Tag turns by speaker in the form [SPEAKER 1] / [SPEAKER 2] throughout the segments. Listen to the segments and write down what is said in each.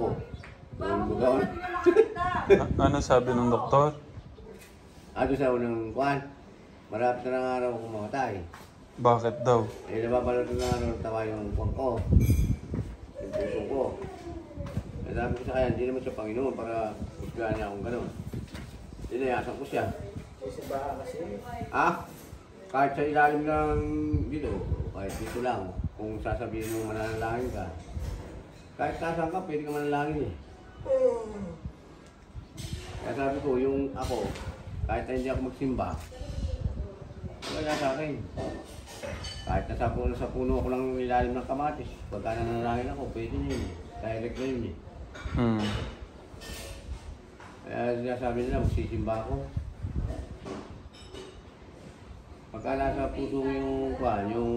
[SPEAKER 1] Oh, bugaw.
[SPEAKER 2] Ano sabi ng doktor?
[SPEAKER 1] Ato sa unang kuhan, marapit na ng araw kung mamatay.
[SPEAKER 2] Bakit daw?
[SPEAKER 1] Eh, nababalot na ng tawa yung kuhan ko. Yung puso ko. Eh, sabi ko sa kanya, hindi naman siya Panginoon para husgahan niya akong gano'n. Dinayasan ko siya.
[SPEAKER 3] Sisimbahan kasi.
[SPEAKER 1] Ah? Kahit sa ilalim ng dito, kahit dito lang, kung sasabihin mo mananalangin ka, kahit saan ka, pwede ka manalangin eh. Kaya sabi ko, yung ako, kahit na hindi ako magsimba, wala sa akin. Kahit nasa puno ako lang ilalim ng kamatis, pagka nanalangin ako, pwede na yun eh. Direct na yun eh. Kaya sabi nila, magsisimba ako. Pagka nasa puso mo yung kwan, yung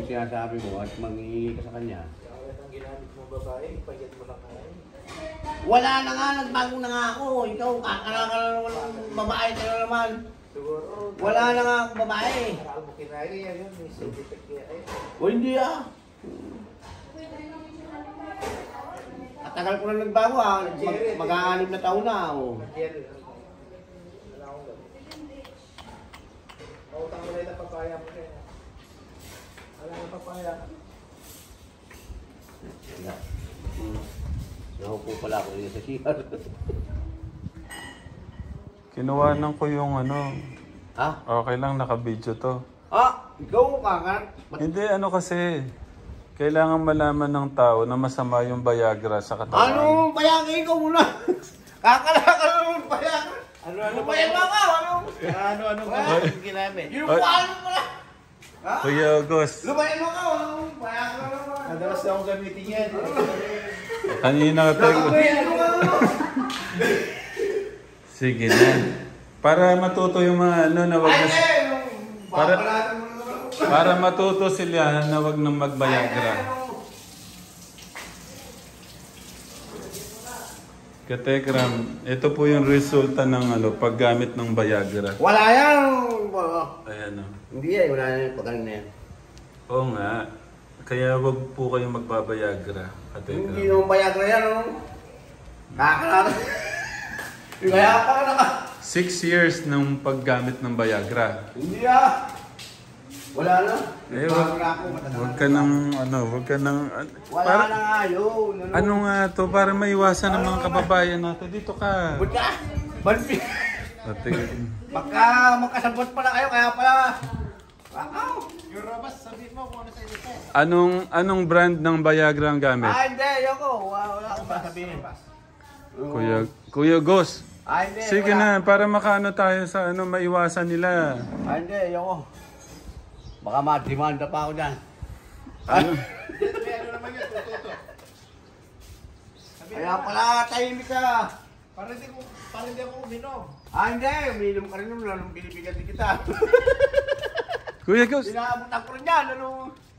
[SPEAKER 1] sinasabi mo at mangingi ka sa kanya.
[SPEAKER 3] Kaya ang ginamit mo babae, pagkat mo lang kayo.
[SPEAKER 1] Wala na nga, nagbago na nga ako. Ikaw, kakalaka na naman babae tayo naman.
[SPEAKER 3] Siguro.
[SPEAKER 1] Wala na nga akong babae.
[SPEAKER 3] Alam mo kinari yan yun, may side effect kaya ay.
[SPEAKER 1] O hindi ah. Matagal ko na nagbago ah. Mag-aanib na taon na. Oh.
[SPEAKER 3] Jerry, wala akong gawin. Pautang mo lang ng papaya mo kaya. Wala ng papaya.
[SPEAKER 1] Nahupo pala ako dito sa CR.
[SPEAKER 2] Kinuwanan ko yung ano.
[SPEAKER 1] Ha?
[SPEAKER 2] Okay lang, naka-video to.
[SPEAKER 1] Ah, ikaw kakan.
[SPEAKER 2] Hindi, ano kasi. Kailangan malaman ng tao na masama yung Viagra sa katawan.
[SPEAKER 1] Ano bayagin ikaw muna? Kakalaka naman bayagin.
[SPEAKER 3] Ano
[SPEAKER 1] ba yan mga?
[SPEAKER 3] Ano ginamit?
[SPEAKER 1] Yung kuwalan mo na. Ha?
[SPEAKER 2] Kuya August,
[SPEAKER 1] Lumayan mo ka. Bayagin na naman.
[SPEAKER 3] Madalas na akong gamitin yan.
[SPEAKER 2] kanina ka tayo.
[SPEAKER 1] Lumayan mo ka.
[SPEAKER 2] Sige na. Para matuto yung mga ano na wag na... Para matuto sila na wag nang mag-Viagra. Katekram, ito po yung resulta ng ano, paggamit ng Viagra.
[SPEAKER 1] Wala yan.
[SPEAKER 2] Ayan o.
[SPEAKER 1] Hindi eh, wala na yung pagkain na yan.
[SPEAKER 2] Oo nga. Kaya wag po kayong magbabayagra.
[SPEAKER 1] Hindi
[SPEAKER 2] Katekram.
[SPEAKER 1] naman bayagra yan. Kakalaka. Kaya pa ka
[SPEAKER 2] 6 years ng paggamit ng Viagra.
[SPEAKER 1] Hindi ah. Wala na.
[SPEAKER 2] Eh,
[SPEAKER 1] Bayagra ako.
[SPEAKER 2] Wag ka nang ano, wag ka nang...
[SPEAKER 1] Wala na nga yun.
[SPEAKER 2] Ano nga to, para maiwasan ng mga kababayan natin. Dito ka.
[SPEAKER 1] Ba't ka? Banpi.
[SPEAKER 2] Katekram.
[SPEAKER 1] Magkasabot pala kayo, kaya pala. Wow.
[SPEAKER 3] Yung Robas, sabihin mo kung ano sa inyo.
[SPEAKER 2] Anong brand ng Viagra ang gamit?
[SPEAKER 1] Ah, hindi. Ayoko. Wala akong sasabihin.
[SPEAKER 2] Kuya Gos.
[SPEAKER 1] Ah, hindi.
[SPEAKER 2] Sige
[SPEAKER 1] wala.
[SPEAKER 2] na, para makaano tayo sa ano, maiwasan nila.
[SPEAKER 1] Ah, hindi. Ayoko. Baka ma-demanda pa ako dyan.
[SPEAKER 2] Ano?
[SPEAKER 3] Ano naman yun, tututo.
[SPEAKER 1] Kaya pala tahimik ka.
[SPEAKER 3] Para hindi ako uminom.
[SPEAKER 1] Ah, hindi. Uminom ka rin naman. Anong binibigyan din kita?
[SPEAKER 2] Kuya Gos.
[SPEAKER 1] Sinaabutan ko rin yan. Ano?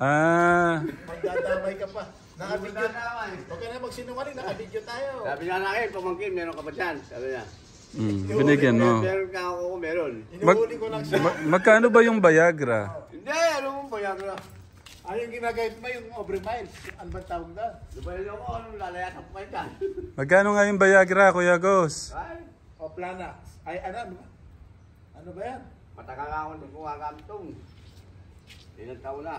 [SPEAKER 2] Ah,
[SPEAKER 3] Magdadamay ka pa. Naka-video.
[SPEAKER 1] naman.
[SPEAKER 3] Huwag ka na magsinungaling, naka-video tayo.
[SPEAKER 1] Sabi nga na akin, pamangkin, meron ka ba dyan? Sabi niya.
[SPEAKER 2] binigyan mo.
[SPEAKER 1] Meron ka ako, meron.
[SPEAKER 3] Inuhuli ko lang siya.
[SPEAKER 2] Magkano ba yung Viagra?
[SPEAKER 1] Hindi, ano mo ba yan?
[SPEAKER 3] Ano yung ginagamit mo yung Obremile? Ano ba tawag doon?
[SPEAKER 1] Lubayan ako, anong lalayasan ko kayo dyan?
[SPEAKER 2] Magkano nga yung Viagra, Kuya Gos?
[SPEAKER 1] Ay,
[SPEAKER 3] O Plana. Ay, ano ba? Ano ba yan?
[SPEAKER 1] matagal ako nung gumagamit itong. Ilang taon na.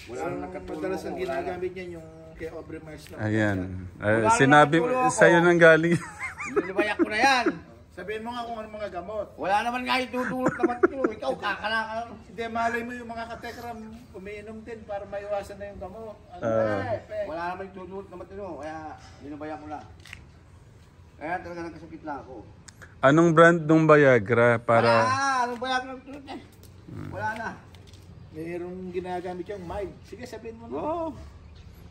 [SPEAKER 1] Mula nung nagkatulong
[SPEAKER 3] Madalas
[SPEAKER 1] ako,
[SPEAKER 3] ang
[SPEAKER 1] wala na.
[SPEAKER 3] ginagamit niya yung kay Obremile na.
[SPEAKER 2] Ayan.
[SPEAKER 1] Wala
[SPEAKER 2] Sinabi,
[SPEAKER 1] naman tulong ako.
[SPEAKER 2] sa'yo nang galing.
[SPEAKER 1] Nilubayak ko na yan.
[SPEAKER 3] Sabihin mo nga kung ano mga gamot.
[SPEAKER 1] Wala naman nga itutulot naman ko. Ikaw, kakalaka.
[SPEAKER 3] Hindi, malay mo yung mga katekram umiinom din para maiwasan na yung gamot. Ano
[SPEAKER 1] Wala naman itutulot naman ito. Kaya nilubayak ko na. Kaya talaga nagkasakit lang ako.
[SPEAKER 2] Anong brand ng Viagra para...
[SPEAKER 1] Wala, anong bayak ng tulot eh. Wala na.
[SPEAKER 3] Mayroong ginagamit yung mild. Sige, sabihin mo na.
[SPEAKER 1] Oo.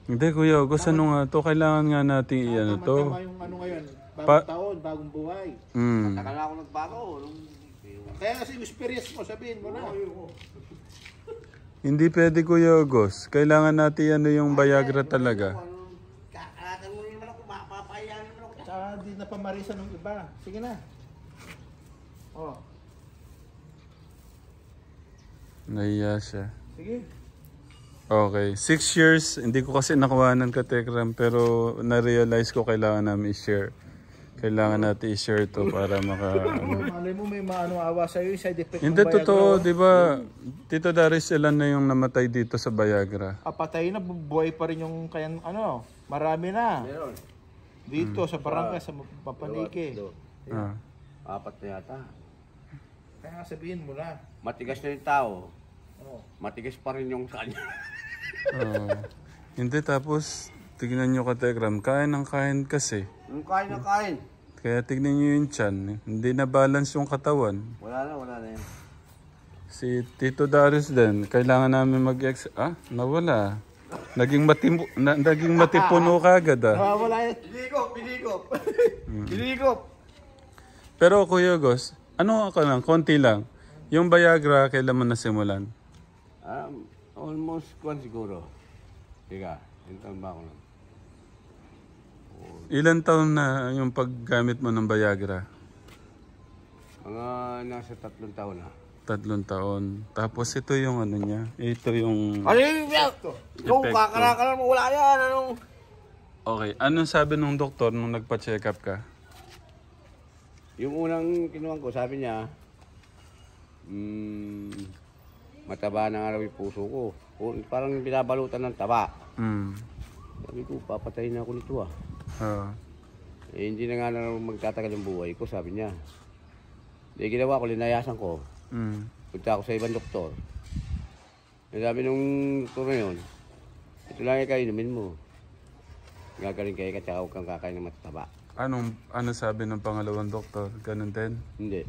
[SPEAKER 2] Hindi, Kuya Gos, ano nga to? Kailangan nga natin i-ano to.
[SPEAKER 3] Tama yung ano ngayon. Bagong taon, bagong buhay.
[SPEAKER 1] Tagal na ako nagbago.
[SPEAKER 3] Kaya kasi yung experience mo, sabihin mo na.
[SPEAKER 2] Hindi pwede, Kuya Gos. Kailangan natin ano yung Viagra talaga.
[SPEAKER 1] Kakalatan mo naman ako, mapapayan naman ako.
[SPEAKER 3] Tsaka di na pamarisan ng iba. Sige na. Oh,
[SPEAKER 2] Nahiya siya.
[SPEAKER 3] sige.
[SPEAKER 2] Okay. 6 years, hindi ko kasi nakuhanan ka, Tekram, pero na-realize ko kailangan namin i-share. Kailangan natin i-share to para
[SPEAKER 3] Malay mo may maano awa sa'yo yung side effect
[SPEAKER 2] Hindi
[SPEAKER 3] ng Viagra.
[SPEAKER 2] totoo, di ba? Tito Darius, ilan na yung namatay dito sa Viagra?
[SPEAKER 3] Patay na, buhay pa rin yung kayan, marami na.
[SPEAKER 1] Meron.
[SPEAKER 3] Dito sa barangay, sa Papaniki.
[SPEAKER 2] Ah.
[SPEAKER 1] 4 na yata.
[SPEAKER 3] Kaya nga sabihin mo na.
[SPEAKER 1] Matigas na yung tao.
[SPEAKER 3] Oh.
[SPEAKER 1] Matigas pa rin yung kanya.
[SPEAKER 2] Oo. Hindi, tapos, tignan nyo ka, Tekram, kain ng kain kasi.
[SPEAKER 1] Yung kain na kain.
[SPEAKER 2] Kaya tignan nyo yung tiyan. Hindi na balance yung katawan.
[SPEAKER 1] Wala na yan.
[SPEAKER 2] Si Tito Darius din, kailangan namin nawala. Naging matipuno kagad
[SPEAKER 3] Wala yan.
[SPEAKER 1] Binigop. Binigop.
[SPEAKER 2] Pero Kuya Gos, ano ako lang, konti lang. Yung Viagra, kailan mo nasimulan?
[SPEAKER 1] Almost kwan siguro. Teka, yung taon ba ako lang?
[SPEAKER 2] Ilan taon na yung paggamit mo ng Viagra?
[SPEAKER 1] Mga nasa 3 taon na.
[SPEAKER 2] 3 taon. Tapos ito yung ano niya. Ito yung...
[SPEAKER 1] Ano yung ito? Ikaw,
[SPEAKER 2] Epekto.
[SPEAKER 1] kakalakalan mo, wala yan. Anong...
[SPEAKER 2] Okay. Anong sabi nung doktor nung nagpa-check up ka?
[SPEAKER 1] Yung unang kinuha ko, sabi niya, mataba na nga raw yung puso ko. Parang binabalutan ng taba. Sabi ko, papatayin na ako nito hindi na nga na magtatagal ang buhay ko, sabi niya. Ginawa ko, linayasan ko. Punta ako sa ibang doktor. Sabi nung doktor na yun, ito lang yung kainumin mo. Gagaling kayo ka, tsaka huwag kang kakain ng mataba.
[SPEAKER 2] Ano sabi ng pangalawang doktor? Ganun din?
[SPEAKER 1] Hindi.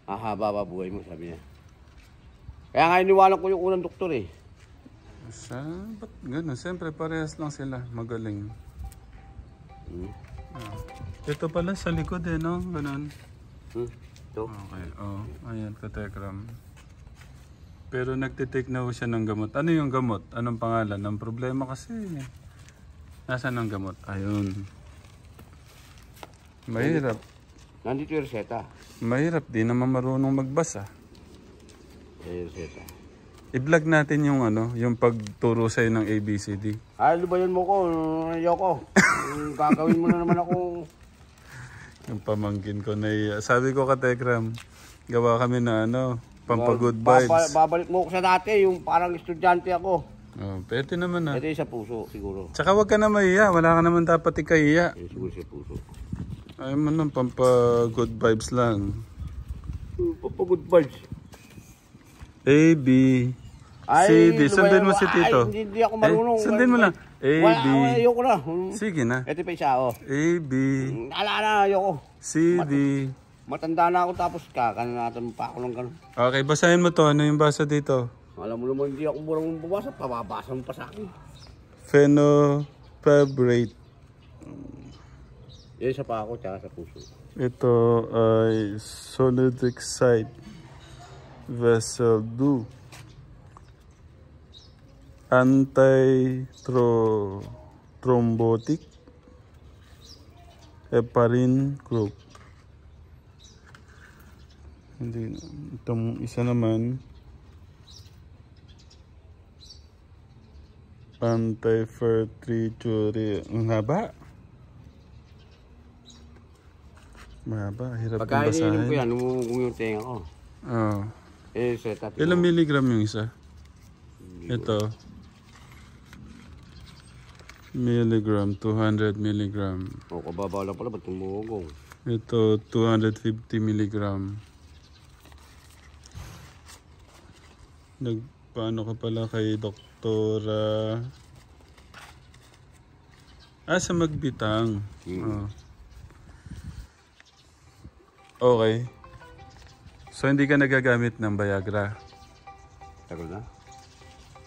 [SPEAKER 1] Haba ba buhay mo, sabi niya. Kaya nga iniwanan ko yung unang doktor eh.
[SPEAKER 2] Ba't ganun? Siyempre parehas lang sila. Magaling. Ito pala sa likod no? Ganun.
[SPEAKER 1] Ito.
[SPEAKER 2] Okay. Ayan, Katekram. Pero nagtitake na ho siya ng gamot. Ano yung gamot? Anong pangalan? Ang problema kasi. Nasaan ang gamot? Ayun. Mahirap.
[SPEAKER 1] Nandito yung reseta.
[SPEAKER 2] Mahirap. Di naman marunong magbasa.
[SPEAKER 1] Yung reseta.
[SPEAKER 2] I-vlog natin yung yung pagturo sa'yo ng ABCD.
[SPEAKER 1] Ay, lubayan mo ko. Ayoko. Gagawin mo na naman ako.
[SPEAKER 2] Yung pamangkin ko na sabi ko ka Tekram, gawa kami na pampagood vibes.
[SPEAKER 1] Babalik mo ko sa dati, yung parang estudyante ako.
[SPEAKER 2] Pwede naman
[SPEAKER 1] Ito yung sa puso, siguro.
[SPEAKER 2] Tsaka wag ka na mahiya, wala ka naman dapat ikahiya.
[SPEAKER 1] Siguro sa puso.
[SPEAKER 2] Ay man lang, pampagood vibes lang.
[SPEAKER 1] Pampagood vibes.
[SPEAKER 2] A, B, C, D. Sundin mo si Tito.
[SPEAKER 1] Hindi ako marunong.
[SPEAKER 2] Sundin mo lang. A, B.
[SPEAKER 1] Ayoko na.
[SPEAKER 2] Sige na.
[SPEAKER 1] Ito pa isa,
[SPEAKER 2] A, B.
[SPEAKER 1] Ala, ayoko.
[SPEAKER 2] C, D.
[SPEAKER 1] Matanda na ako tapos kakanatan pa ako ng ganun.
[SPEAKER 2] Okay, basahin mo to. Ano yung basa dito?
[SPEAKER 1] Alam mo naman, hindi ako murang babasa. Pababasa mo pa sa akin.
[SPEAKER 2] Fenofibrate.
[SPEAKER 1] Yan sa pa ako, tsaka sa puso.
[SPEAKER 2] Ito ay solid excite vessel 2. Anti-thrombotic heparin group. Hindi, itong isa naman anti-fertility. Ang haba. Mahaba, hirap kong
[SPEAKER 1] Pagkain
[SPEAKER 2] basahin.
[SPEAKER 1] ko yan, umugong yung tenga ko. Seta.
[SPEAKER 2] Ilang milligram yung isa? Ito. Milligram, 200 milligram.
[SPEAKER 1] Kababaw lang pala, ba't umugong?
[SPEAKER 2] Ito, 250 milligram. Nagpaano ka pala kay Doktora? Sa Magbitang. Okay. So, hindi ka nagagamit ng Viagra?
[SPEAKER 1] Tagal na?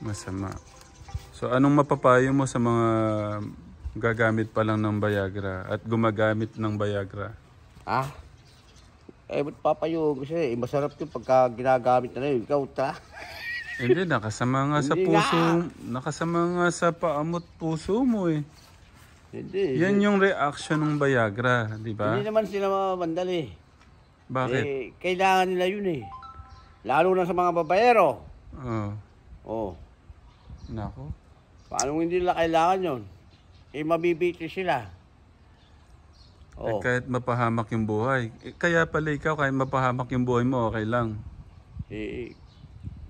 [SPEAKER 2] Masama. So, anong mapapayo mo sa mga gagamit pa lang ng Viagra at gumagamit ng Viagra?
[SPEAKER 1] Ba't papayo? Kasi masarap yung pagka ginagamit na yun. Ikaw,
[SPEAKER 2] Hindi, nakasama nga sa
[SPEAKER 1] Hindi
[SPEAKER 2] puso.
[SPEAKER 1] nga.
[SPEAKER 2] Nakasama nga sa paamot puso mo eh.
[SPEAKER 1] Hindi.
[SPEAKER 2] Yan yung reaction ng Viagra, di ba?
[SPEAKER 1] Hindi naman sila mandali.
[SPEAKER 2] Bakit?
[SPEAKER 1] Kailangan nila yun eh. Lalo na sa mga babayero.
[SPEAKER 2] Oh. Nako.
[SPEAKER 1] Paano hindi nila kailangan yun? Eh, mabibiti sila.
[SPEAKER 2] Eh,
[SPEAKER 1] Oo.
[SPEAKER 2] kahit mapahamak yung buhay. Eh, kaya pala ikaw, kahit mapahamak yung buhay mo, okay lang.
[SPEAKER 1] Eh,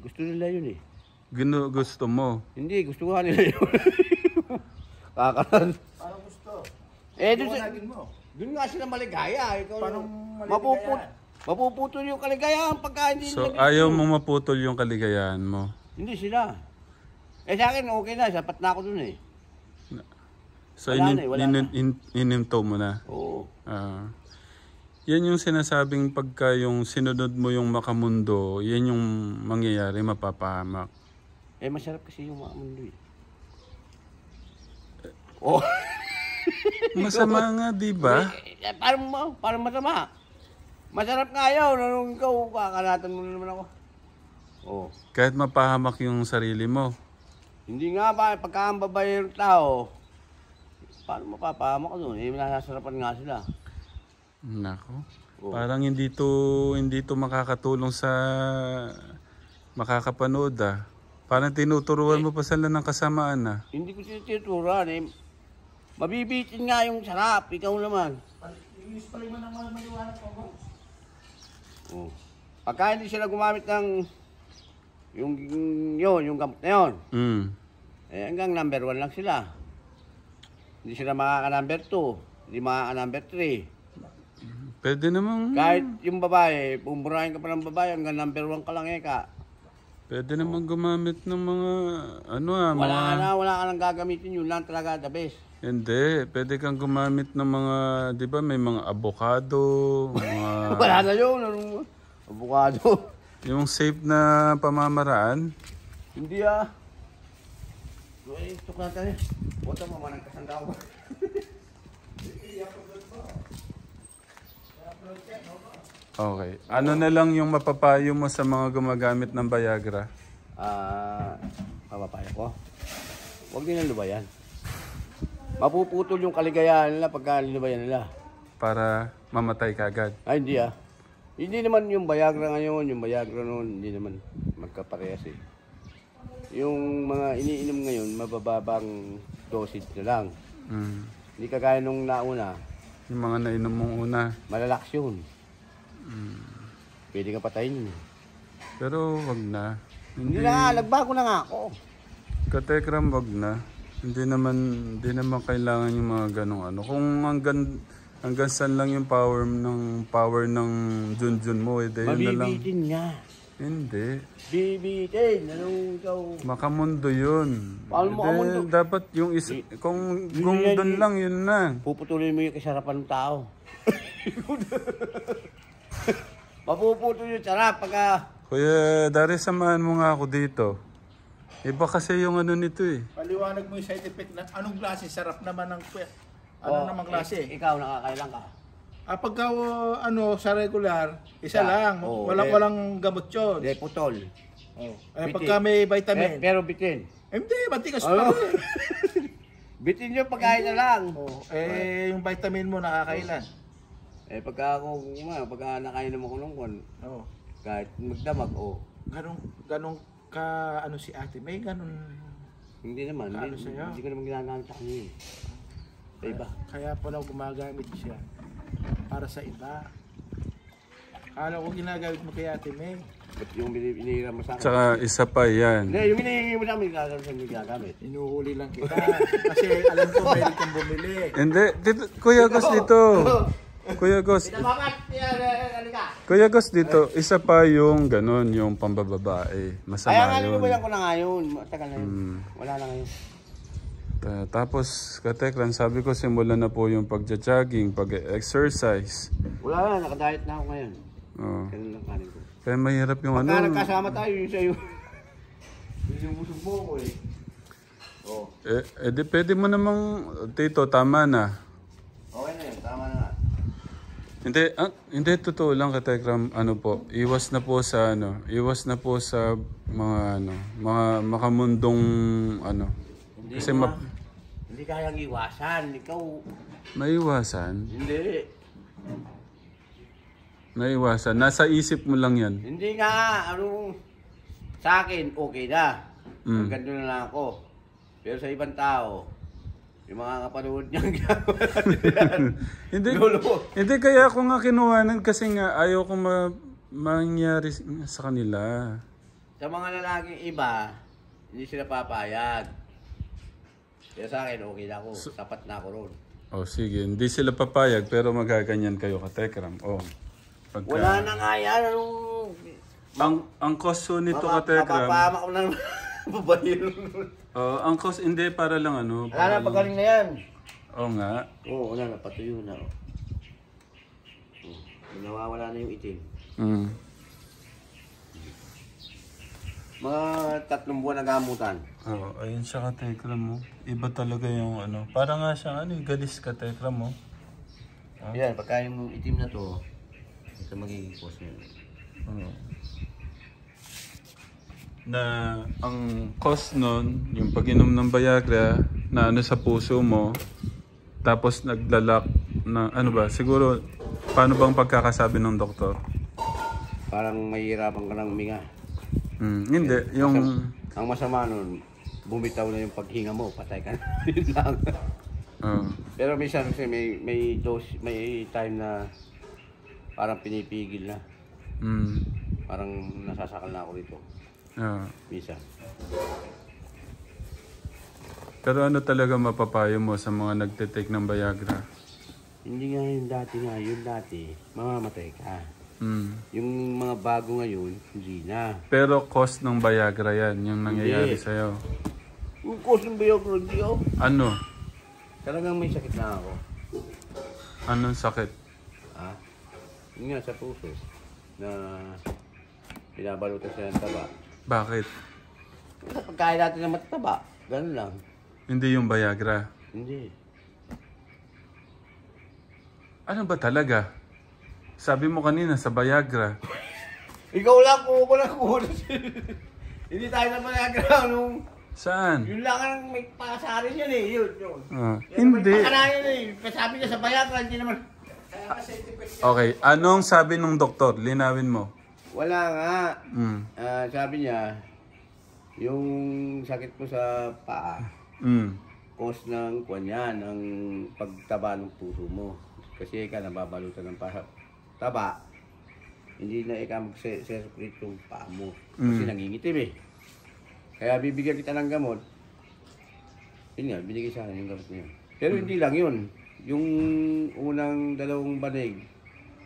[SPEAKER 1] gusto nila yun eh.
[SPEAKER 2] Gusto mo.
[SPEAKER 1] Hindi, gusto nga nila yun. Kakaroon.
[SPEAKER 3] Parang gusto.
[SPEAKER 1] Eh, doon
[SPEAKER 3] Liwanagin mo.
[SPEAKER 1] nga sila maligaya. Ikaw
[SPEAKER 3] Paano
[SPEAKER 1] mapuput, mapuputol yung kaligayahan pagka hindi
[SPEAKER 2] So,
[SPEAKER 1] nila
[SPEAKER 2] ayaw
[SPEAKER 1] gusto.
[SPEAKER 2] mong maputol yung kaligayahan mo.
[SPEAKER 1] Hindi sila. Eh sa akin, okay na. Sapat na ako dun eh.
[SPEAKER 2] So,
[SPEAKER 1] Wala na eh, wala na.
[SPEAKER 2] ininto mo na.
[SPEAKER 1] Oo.
[SPEAKER 2] Yan yung sinasabing pagka yung sinunod mo yung makamundo, yan yung mangyayari, mapapahamak.
[SPEAKER 1] Eh, masarap kasi yung mga mundo eh. Oh.
[SPEAKER 2] Masama nga, di ba?
[SPEAKER 1] Eh, parang masama. Masarap nga yun. Nung ikaw, kakalatan mo na naman ako. Oh.
[SPEAKER 2] Kahit mapahamak yung sarili mo.
[SPEAKER 1] Hindi nga ba, pagka ang babae yung tao, paano mapapahamak ko doon? Eh, nasasarapan nga sila.
[SPEAKER 2] Nako.
[SPEAKER 1] Oo.
[SPEAKER 2] Parang hindi to makakatulong sa makakapanood ah. Parang tinuturuan mo pa sila ng kasamaan ah.
[SPEAKER 1] Hindi ko tinituran eh. Mabibitin nga yung sarap, ikaw naman.
[SPEAKER 3] I-spray mo ng mga maliwanag mo.
[SPEAKER 1] Oh. Pagka hindi sila gumamit ng yung gamot na yun, eh hanggang number 1 lang sila. Hindi sila makaka-number 2, hindi makaka-number 3.
[SPEAKER 2] Pwede namang
[SPEAKER 1] Kahit yung babae, pumurahin ka pa ng babae, hanggang number 1 ka lang
[SPEAKER 2] pwede namang gumamit ng mga mga
[SPEAKER 1] Wala ka nang gagamitin, yun lang talaga the best.
[SPEAKER 2] hindi, pwede kang gumamit ng mga, 'di ba, may mga avocado, mga
[SPEAKER 1] Wala na yun, anong abukado.
[SPEAKER 2] yung safe na pamamaraan.
[SPEAKER 1] Hindi Uy, ito ka tayo. Buta mo, managkasanda ko.
[SPEAKER 2] Okay. Ano na lang yung mapapayo mo sa mga gumagamit ng Viagra?
[SPEAKER 1] Papapaya ko. Huwag nilang lubayan. Mapuputol yung kaligayahan nila pagka lubayan nila.
[SPEAKER 2] Para mamatay kagad.
[SPEAKER 1] Ay, hindi Hindi naman yung Viagra ngayon, yung Viagra noon, hindi naman magkaparehas eh. Yung mga iniinom ngayon, mabababang dosage na lang. Hindi kagaya nung nauna,
[SPEAKER 2] Yung mga nainom mong una.
[SPEAKER 1] malalakas yun. Pwede ka patayin yun.
[SPEAKER 2] Pero wag na.
[SPEAKER 1] Hindi na nga, nagbago na nga ako.
[SPEAKER 2] Katekram, wag na. Hindi naman kailangan yung mga ganong ano. Kung hanggang saan lang yung power ng Junjun mo, eh, yun na lang.
[SPEAKER 1] Mabibitin nga.
[SPEAKER 2] Hindi.
[SPEAKER 1] Bibitin. Anong ikaw?
[SPEAKER 2] Makamundo yun.
[SPEAKER 1] Paano makamundo?
[SPEAKER 2] Dapat yung kung doon lang, yun na.
[SPEAKER 1] Puputulin mo yung kasarapan ng tao. Mapuputol yung sarap pagka...
[SPEAKER 2] Kuya Dari, samahan mo nga ako dito. Iba kasi yung ano nito eh.
[SPEAKER 3] Paliwanag mo yung side effect na anong klase, sarap naman ng namang klase.
[SPEAKER 1] Ikaw nakakailan ka.
[SPEAKER 3] Pagka sa regular, isa
[SPEAKER 1] Yeah.
[SPEAKER 3] lang.
[SPEAKER 1] Oo,
[SPEAKER 3] Walang gamot yun.
[SPEAKER 1] Hindi, putol. Bitin.
[SPEAKER 3] Pagka may vitamin.
[SPEAKER 1] Pero bitin.
[SPEAKER 3] Hindi, matigas
[SPEAKER 1] Ano?
[SPEAKER 3] pa rin.
[SPEAKER 1] Bitin yung pagkain na lang.
[SPEAKER 3] Yung vitamin mo nakakailan.
[SPEAKER 1] Pagka nakainom ako ng kwan,
[SPEAKER 3] Oo.
[SPEAKER 1] kahit magdamag,
[SPEAKER 3] Ganong ka si Ate May, ganon.
[SPEAKER 1] hindi naman.
[SPEAKER 3] Ano
[SPEAKER 1] Hindi,
[SPEAKER 3] sa'yo?
[SPEAKER 1] hindi ko naman ginagamit sa kanya yun. Sa iba.
[SPEAKER 3] Kaya pala gumagamit siya para sa iba. Kala ko ginagamit mo kay Ate May.
[SPEAKER 1] Ba't yung binihira mo sa akin?
[SPEAKER 2] Tsaka isa pa yan.
[SPEAKER 1] Hindi, yung hinihingi mo sa amin, ginagamit.
[SPEAKER 3] Inuhuli lang kita. Kasi alam ko pwede kang bumili.
[SPEAKER 2] Hindi, Kuya Gus dito. Kuya Gus, Kuya Gus dito, isa pa yung ganun, yung pambababae.
[SPEAKER 1] Kaya
[SPEAKER 2] Masama
[SPEAKER 1] nga
[SPEAKER 2] yun.
[SPEAKER 1] nilubayan ko na nga yun. Matagal na yun. Wala na ngayon.
[SPEAKER 2] Tapos, Kateklan, sabi ko simulan na po yung pagja-jogging, pag-exercise.
[SPEAKER 1] Wala na, nakadiet na ako ngayon.
[SPEAKER 2] Oh.
[SPEAKER 1] Ganun lang kanin ko.
[SPEAKER 2] Kaya mahirap yung
[SPEAKER 1] Pagka
[SPEAKER 2] ano.
[SPEAKER 1] nagkasama tayo, yun sa'yo. Yun yung busog mo ko eh.
[SPEAKER 2] Di pwede mo namang, Tito, tama na.
[SPEAKER 1] Okay na yun, tama na nga.
[SPEAKER 2] Hindi, totoo lang, Katekram, iwas na po sa mga makamundong
[SPEAKER 1] Hindi
[SPEAKER 2] kasi
[SPEAKER 1] mo hindi kayang iwasan. Ikaw,
[SPEAKER 2] maiwasan.
[SPEAKER 1] hindi.
[SPEAKER 2] Nasa isip mo lang yan.
[SPEAKER 1] Hindi nga, sa akin, okay na. hanggang doon na lang ako. Pero sa ibang tao, yung mga kapanood niyang ginagawa
[SPEAKER 2] Hindi,
[SPEAKER 1] Lolo.
[SPEAKER 2] hindi kaya ako nga kinuhanan kasi nga ayaw ko mangyari sa kanila.
[SPEAKER 1] Sa mga lalaking iba, hindi sila papayag. Kaya sa akin, okay na ako. Sapat na ako ron.
[SPEAKER 2] Oh, sige. Hindi sila papayag pero magaganyan kayo Katekram. Oh. Pagka...
[SPEAKER 1] Wala na nga yan.
[SPEAKER 2] Ang cost ho nito Katekram.
[SPEAKER 1] Mapapahamak ko na naman. Babayin.
[SPEAKER 2] Oh, ang cost hindi para lang ano.
[SPEAKER 1] Wala na, pagaling na yan.
[SPEAKER 2] Oo nga.
[SPEAKER 1] Oo, wala na. Patuyo na. Nawawala na yung itim.
[SPEAKER 2] Mm.
[SPEAKER 1] Mga 3 buwan na gamutan.
[SPEAKER 2] Oh, ayun siya Katekram mo. Iba talaga yung ano. Para nga siyang ano, galis Katekram mo.
[SPEAKER 1] Yan, pagka yung itim na to, ito magiging cost nyo.
[SPEAKER 2] Oo. Na ang cost nun, yung pag-inom ng Viagra na ano sa puso mo, tapos naglalak na ano ba, siguro paano bang pagkakasabi ng doktor?
[SPEAKER 1] Parang mahihirapan ka ng huminga.
[SPEAKER 2] Hindi, yung...
[SPEAKER 1] Ang masama nun, bumitaw na yung paghinga mo, patay ka na. Yun lang. Pero minsan kasi may dose, may time na parang pinipigil na. Parang nasasakal na ako dito. Minsan.
[SPEAKER 2] Pero ano talaga mapapayo mo sa mga nagtitake ng Viagra?
[SPEAKER 1] Hindi nga yung dati, mamamatay ka. Yung mga bago ngayon, hindi na.
[SPEAKER 2] Pero cost ng Viagra yan, yung nangyayari
[SPEAKER 1] Hindi.
[SPEAKER 2] sa'yo.
[SPEAKER 1] Yung cost ng Viagra, hindi ako.
[SPEAKER 2] Ano?
[SPEAKER 1] Talagang may sakit na ako.
[SPEAKER 2] Anong sakit?
[SPEAKER 1] Yun nga sa puso, na pinabalutan siya ng taba.
[SPEAKER 2] Bakit?
[SPEAKER 1] Sa pagkain natin ng matataba, ganun lang.
[SPEAKER 2] Hindi yung Viagra.
[SPEAKER 1] Hindi.
[SPEAKER 2] Ano ba talaga? Sabi mo kanina sa Viagra.
[SPEAKER 1] Ikaw lang kukuha. Hindi tayo na Viagra nung...
[SPEAKER 2] Saan?
[SPEAKER 1] Yun lang ang may pasarin yan eh, yun.
[SPEAKER 2] Hindi.
[SPEAKER 1] May pakanayan eh. Sabi niya sa Viagra, hindi naman...
[SPEAKER 2] Okay, anong sabi ng doktor? Linawin mo.
[SPEAKER 1] Wala nga. Sabi niya, yung sakit mo sa paa, cause ng yan, ang pagtaba ng puso mo. Kasi ikaw nababalutan ng taba, hindi na ikaw mag-circulate yung paa mo. Kasi nangingitim eh. Kaya bibigyan kita ng gamot. Yun nga, binigay sa akin yung gamot niya. Pero hindi lang yun. Yung unang 2 banig,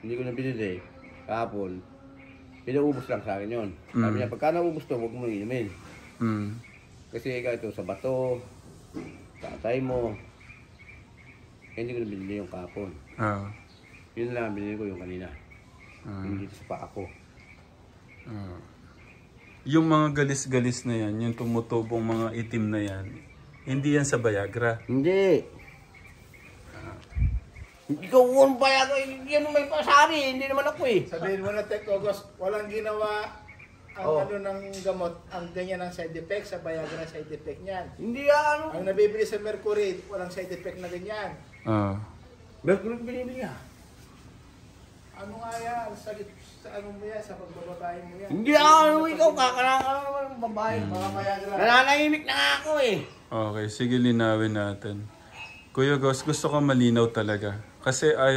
[SPEAKER 1] hindi ko na binili. Kahapon, pinaubos lang sa akin yun. Sabi niya, pagka naubos to, huwag mo inumin. Kasi ikaw ito sa bato, tatay mo. Kaya hindi ko na binili yung kahapon. Yun lang, binili ko yung kanina. Yung dito sa paa ko.
[SPEAKER 2] Yung mga galis-galis na yan, yung tumutubong mga itim na yan, hindi yan sa Viagra.
[SPEAKER 1] Hindi. Ikaw ang Viagra, yan may pasari, hindi naman ako eh.
[SPEAKER 3] Sabihin mo na, Tek August, walang ginawa ang ano ng gamot, ang ganyan ang side effect, sa Viagra side effect niyan.
[SPEAKER 1] Hindi ano.
[SPEAKER 3] Ang nabibili sa Mercury, walang side effect na ganyan.
[SPEAKER 1] Mercury binibili niya.
[SPEAKER 3] Ano nga yan? Sa ano mo yan? Sa pagbababae mo yan?
[SPEAKER 1] Hindi ano, ikaw kakalaka naman ng babae.
[SPEAKER 3] Mga Viagra.
[SPEAKER 1] Nananahimik na nga ako eh.
[SPEAKER 2] Okay, sige linawin natin. Kuya Gos, gusto ko malinaw talaga. Kasi ayaw